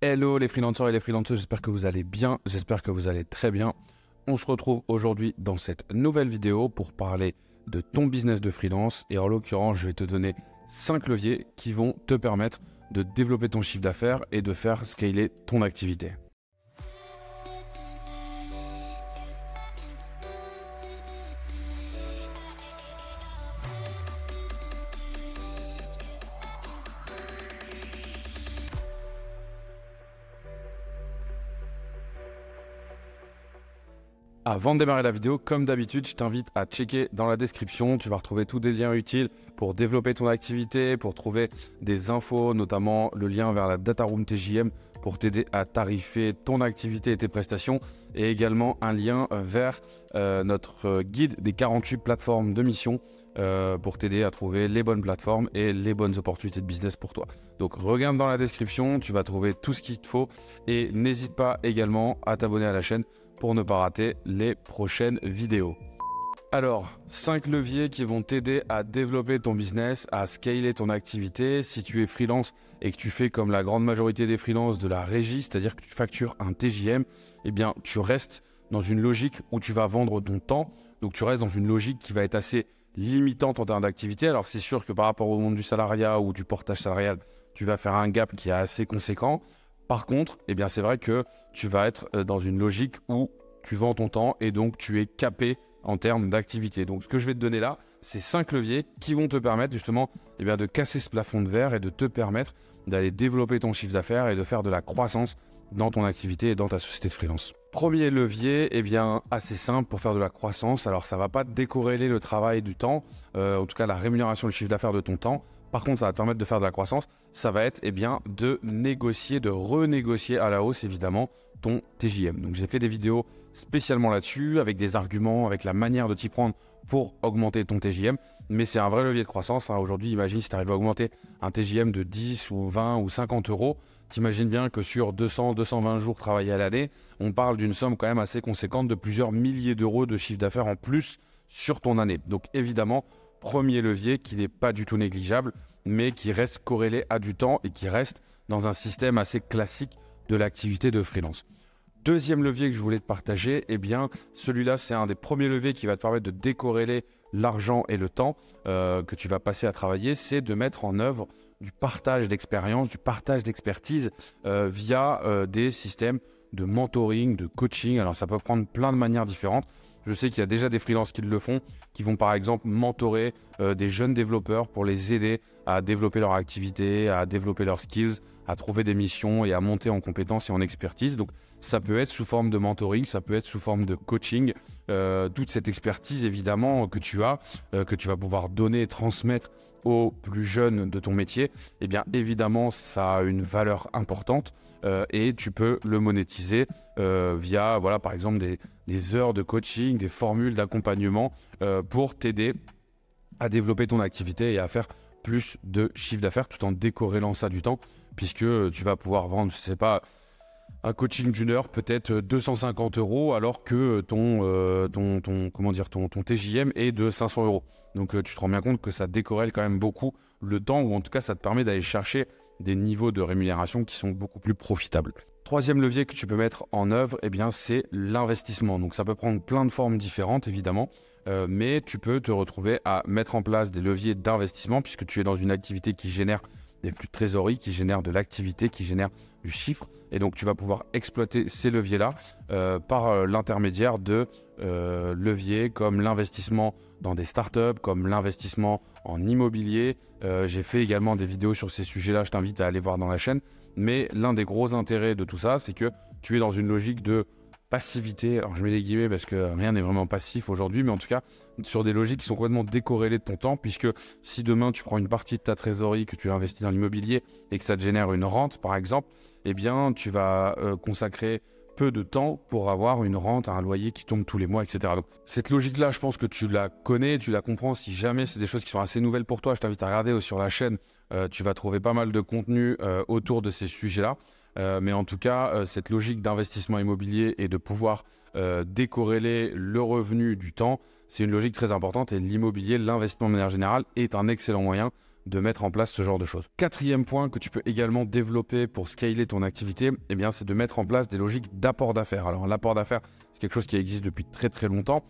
Hello les freelancers et les freelanceuses, j'espère que vous allez bien, j'espère que vous allez très bien. On se retrouve aujourd'hui dans cette nouvelle vidéo pour parler de ton business de freelance et en l'occurrence je vais te donner 5 leviers qui vont te permettre de développer ton chiffre d'affaires et de faire scaler ton activité. Avant de démarrer la vidéo, comme d'habitude, je t'invite à checker dans la description. Tu vas retrouver tous des liens utiles pour développer ton activité, pour trouver des infos, notamment le lien vers la Data Room TJM pour t'aider à tarifer ton activité et tes prestations, et également un lien vers notre guide des 48 plateformes de mission pour t'aider à trouver les bonnes plateformes et les bonnes opportunités de business pour toi. Donc regarde dans la description, tu vas trouver tout ce qu'il te faut et n'hésite pas également à t'abonner à la chaîne pour ne pas rater les prochaines vidéos. Alors, 5 leviers qui vont t'aider à développer ton business, à scaler ton activité. Si tu es freelance et que tu fais comme la grande majorité des freelances de la régie, c'est-à-dire que tu factures un TJM, eh bien, tu restes dans une logique où tu vas vendre ton temps. Donc, tu restes dans une logique qui va être assez limitante en termes d'activité. Alors, c'est sûr que par rapport au monde du salariat ou du portage salarial, tu vas faire un gap qui est assez conséquent. Par contre, eh bien, c'est vrai que tu vas être dans une logique où tu vends ton temps et donc tu es capé en termes d'activité. Donc, ce que je vais te donner là, c'est 5 leviers qui vont te permettre justement de casser ce plafond de verre et de te permettre d'aller développer ton chiffre d'affaires et de faire de la croissance dans ton activité et dans ta société de freelance. Premier levier, assez simple pour faire de la croissance. Alors, ça ne va pas décorréler le travail du temps, en tout cas la rémunération du chiffre d'affaires de ton temps. Par contre, ça va te permettre de faire de la croissance. Ça va être de négocier, de renégocier à la hausse évidemment ton TJM. Donc j'ai fait des vidéos spécialement là-dessus avec des arguments, avec la manière de t'y prendre pour augmenter ton TJM. Mais c'est un vrai levier de croissance. Aujourd'hui, imagine si tu arrives à augmenter un TJM de 10 ou 20 ou 50 euros. T'imagines bien que sur 200, 220 jours travaillés à l'année, on parle d'une somme quand même assez conséquente de plusieurs milliers d'euros de chiffre d'affaires en plus sur ton année. Donc évidemment, premier levier qui n'est pas du tout négligeable, mais qui reste corrélé à du temps et qui reste dans un système assez classique de l'activité de freelance. Deuxième levier que je voulais te partager, celui-là, c'est un des premiers leviers qui va te permettre de décorréler l'argent et le temps que tu vas passer à travailler, c'est de mettre en œuvre du partage d'expérience, du partage d'expertise via des systèmes de mentoring, de coaching. Alors, ça peut prendre plein de manières différentes. Je sais qu'il y a déjà des freelances qui le font, qui vont par exemple mentorer des jeunes développeurs pour les aider à développer leur activité, à développer leurs skills, à trouver des missions et à monter en compétences et en expertise. Donc ça peut être sous forme de mentoring, ça peut être sous forme de coaching. Toute cette expertise évidemment que tu as, que tu vas pouvoir donner et transmettre aux plus jeunes de ton métier, évidemment ça a une valeur importante et tu peux le monétiser via par exemple des heures de coaching, des formules d'accompagnement pour t'aider à développer ton activité et à faire plus de chiffre d'affaires tout en décorrélant ça du temps, puisque tu vas pouvoir vendre, je sais pas, un coaching d'une heure peut-être 250 euros alors que ton TJM est de 500 euros. Donc tu te rends bien compte que ça décorrèle quand même beaucoup le temps, ou en tout cas ça te permet d'aller chercher des niveaux de rémunération qui sont beaucoup plus profitables. Troisième levier que tu peux mettre en œuvre, c'est l'investissement. Donc ça peut prendre plein de formes différentes évidemment, mais tu peux te retrouver à mettre en place des leviers d'investissement puisque tu es dans une activité qui génère des flux de trésorerie, qui génère de l'activité, qui génère du chiffre. Et donc tu vas pouvoir exploiter ces leviers-là par l'intermédiaire de leviers comme l'investissement dans des startups, comme l'investissement en immobilier. J'ai fait également des vidéos sur ces sujets-là, je t'invite à aller voir dans la chaîne. Mais l'un des gros intérêts de tout ça, c'est que tu es dans une logique de passivité. Alors je mets des guillemets parce que rien n'est vraiment passif aujourd'hui, mais en tout cas sur des logiques qui sont complètement décorrélées de ton temps, puisque si demain tu prends une partie de ta trésorerie que tu investis dans l'immobilier et que ça te génère une rente par exemple, tu vas consacrer peu de temps pour avoir une rente, un loyer qui tombe tous les mois, etc. Donc cette logique-là, je pense que tu la connais, tu la comprends. Si jamais c'est des choses qui sont assez nouvelles pour toi, je t'invite à regarder sur la chaîne. Tu vas trouver pas mal de contenu autour de ces sujets-là. Mais en tout cas, cette logique d'investissement immobilier et de pouvoir décorréler le revenu du temps, c'est une logique très importante. Et l'immobilier, l'investissement de manière générale, est un excellent moyen de mettre en place ce genre de choses. Quatrième point que tu peux également développer pour scaler ton activité, eh bien, c'est de mettre en place des logiques d'apport d'affaires. Alors l'apport d'affaires, c'est quelque chose qui existe depuis très très longtemps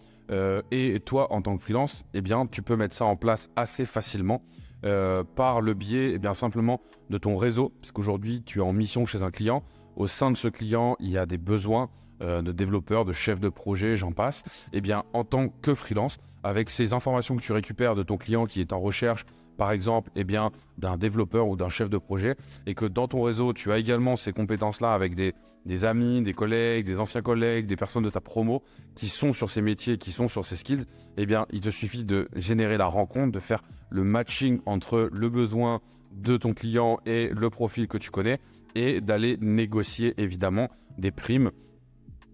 et toi en tant que freelance, eh bien, tu peux mettre ça en place assez facilement par le biais simplement de ton réseau, puisqu'aujourd'hui tu es en mission chez un client. Au sein de ce client, il y a des besoins de développeurs, de chefs de projet, j'en passe. Eh bien, en tant que freelance, avec ces informations que tu récupères de ton client qui est en recherche, par exemple, d'un développeur ou d'un chef de projet, et que dans ton réseau, tu as également ces compétences-là avec des amis, des collègues, des anciens collègues, des personnes de ta promo qui sont sur ces métiers, qui sont sur ces skills, eh bien, il te suffit de générer la rencontre, de faire le matching entre le besoin de ton client et le profil que tu connais et d'aller négocier évidemment des primes,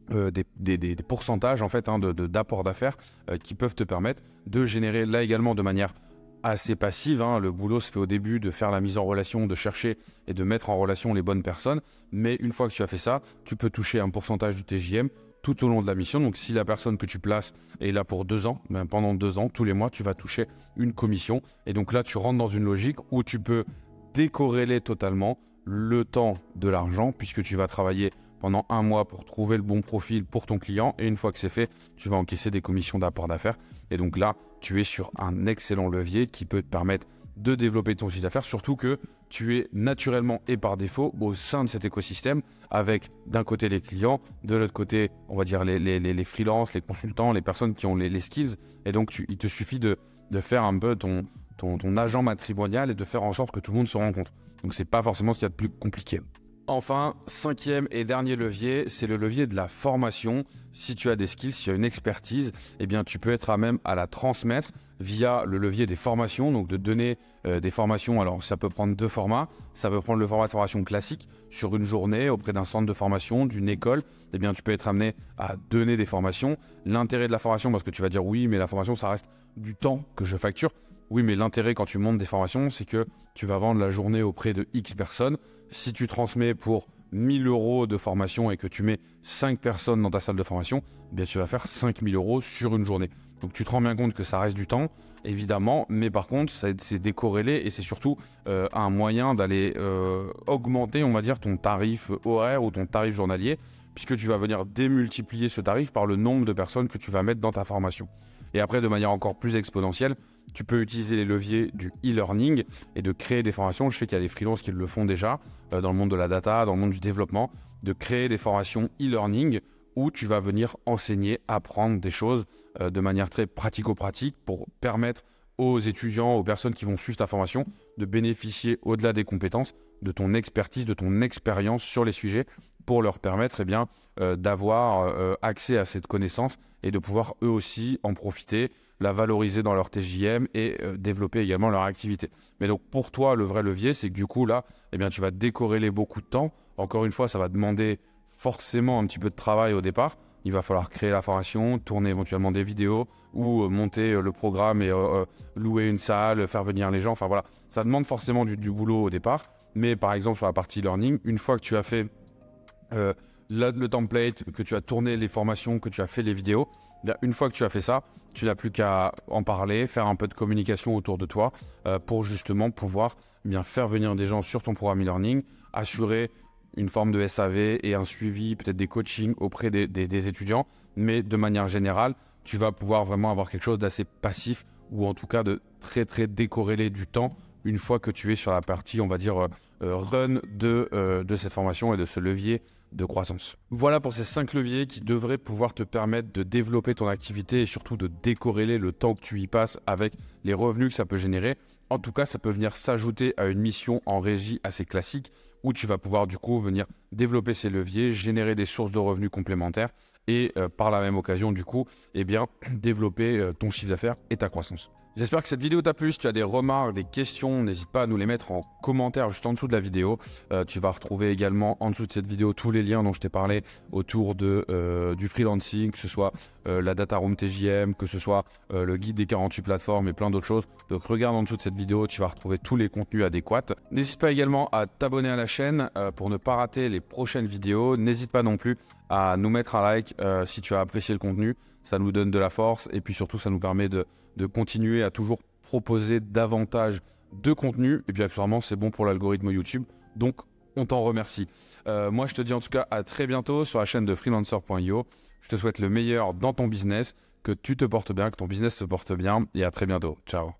des pourcentages en fait d'apport d'affaires qui peuvent te permettre de générer là également de manière assez passive. Le boulot se fait au début de faire la mise en relation, de chercher et de mettre en relation les bonnes personnes. Mais une fois que tu as fait ça, tu peux toucher un pourcentage du TJM tout au long de la mission. Donc si la personne que tu places est là pour 2 ans, pendant 2 ans, tous les mois, tu vas toucher une commission. Et donc là, tu rentres dans une logique où tu peux décorréler totalement le temps de l'argent puisque tu vas travailler pendant 1 mois pour trouver le bon profil pour ton client. Et une fois que c'est fait, tu vas encaisser des commissions d'apport d'affaires. Et donc là, tu es sur un excellent levier qui peut te permettre de développer ton chiffre d'affaires, surtout que tu es naturellement et par défaut au sein de cet écosystème avec d'un côté les clients, de l'autre côté, on va dire les freelances, les consultants, les personnes qui ont les skills. Et donc, il te suffit de faire un peu ton agent matrimonial et de faire en sorte que tout le monde se rencontre. Donc, c'est pas forcément ce qu'il y a de plus compliqué. Enfin, 5e et dernier levier, c'est le levier de la formation. Si tu as des skills, si tu as une expertise, eh bien, tu peux être à même à la transmettre via le levier des formations, donc de donner des formations. Alors, ça peut prendre 2 formats. Ça peut prendre le format de formation classique sur une journée auprès d'un centre de formation, d'une école. Eh bien, tu peux être amené à donner des formations. L'intérêt de la formation, parce que tu vas dire oui, mais la formation, ça reste du temps que je facture. Oui, mais l'intérêt quand tu montes des formations, c'est que tu vas vendre la journée auprès de X personnes. Si tu transmets pour 1 000 € de formation et que tu mets 5 personnes dans ta salle de formation, eh bien, tu vas faire 5 000 € sur une journée. Donc tu te rends bien compte que ça reste du temps, évidemment, mais par contre, c'est décorrélé et c'est surtout un moyen d'aller augmenter, on va dire, ton tarif horaire ou ton tarif journalier, puisque tu vas venir démultiplier ce tarif par le nombre de personnes que tu vas mettre dans ta formation. Et après, de manière encore plus exponentielle, tu peux utiliser les leviers du e-learning et de créer des formations. Je sais qu'il y a des freelances qui le font déjà dans le monde de la data, dans le monde du développement, de créer des formations e-learning où tu vas venir enseigner, apprendre des choses de manière très pratico-pratique pour permettre aux étudiants, aux personnes qui vont suivre ta formation de bénéficier au-delà des compétences, de ton expertise, de ton expérience sur les sujets pour leur permettre d'avoir accès à cette connaissance et de pouvoir eux aussi en profiter, la valoriser dans leur TJM et développer également leur activité. Mais donc pour toi, le vrai levier, c'est que du coup là, tu vas décorréler beaucoup de temps. Encore une fois, ça va demander forcément un petit peu de travail au départ. Il va falloir créer la formation, tourner éventuellement des vidéos ou monter le programme et louer une salle, faire venir les gens. Enfin voilà, ça demande forcément du boulot au départ. Mais par exemple sur la partie learning, une fois que tu as fait le template, que tu as tourné les formations, que tu as fait les vidéos, une fois que tu as fait ça, tu n'as plus qu'à en parler, faire un peu de communication autour de toi pour justement pouvoir faire venir des gens sur ton programme e-learning, assurer une forme de SAV et un suivi, peut-être des coachings auprès des étudiants. Mais de manière générale, tu vas pouvoir vraiment avoir quelque chose d'assez passif ou en tout cas de très très décorrélé du temps une fois que tu es sur la partie, on va dire, run de cette formation et de ce levier de croissance. Voilà pour ces 5 leviers qui devraient pouvoir te permettre de développer ton activité et surtout de décorréler le temps que tu y passes avec les revenus que ça peut générer. En tout cas, ça peut venir s'ajouter à une mission en régie assez classique où tu vas pouvoir du coup venir développer ces leviers, générer des sources de revenus complémentaires et par la même occasion du coup, développer ton chiffre d'affaires et ta croissance. J'espère que cette vidéo t'a plu. Si tu as des remarques, des questions, n'hésite pas à nous les mettre en commentaire juste en dessous de la vidéo. Tu vas retrouver également en dessous de cette vidéo tous les liens dont je t'ai parlé autour du freelancing, que ce soit la Data Room TJM, que ce soit le guide des 48 plateformes et plein d'autres choses. Donc regarde en dessous de cette vidéo, tu vas retrouver tous les contenus adéquats. N'hésite pas également à t'abonner à la chaîne pour ne pas rater les prochaines vidéos. N'hésite pas non plus à nous mettre un like si tu as apprécié le contenu. Ça nous donne de la force et puis surtout ça nous permet de continuer à toujours proposer davantage de contenu. Et puis accessoirement, c'est bon pour l'algorithme YouTube. Donc, on t'en remercie. Moi, je te dis en tout cas à très bientôt sur la chaîne de freelancer.io. Je te souhaite le meilleur dans ton business, que tu te portes bien, que ton business se porte bien et à très bientôt. Ciao.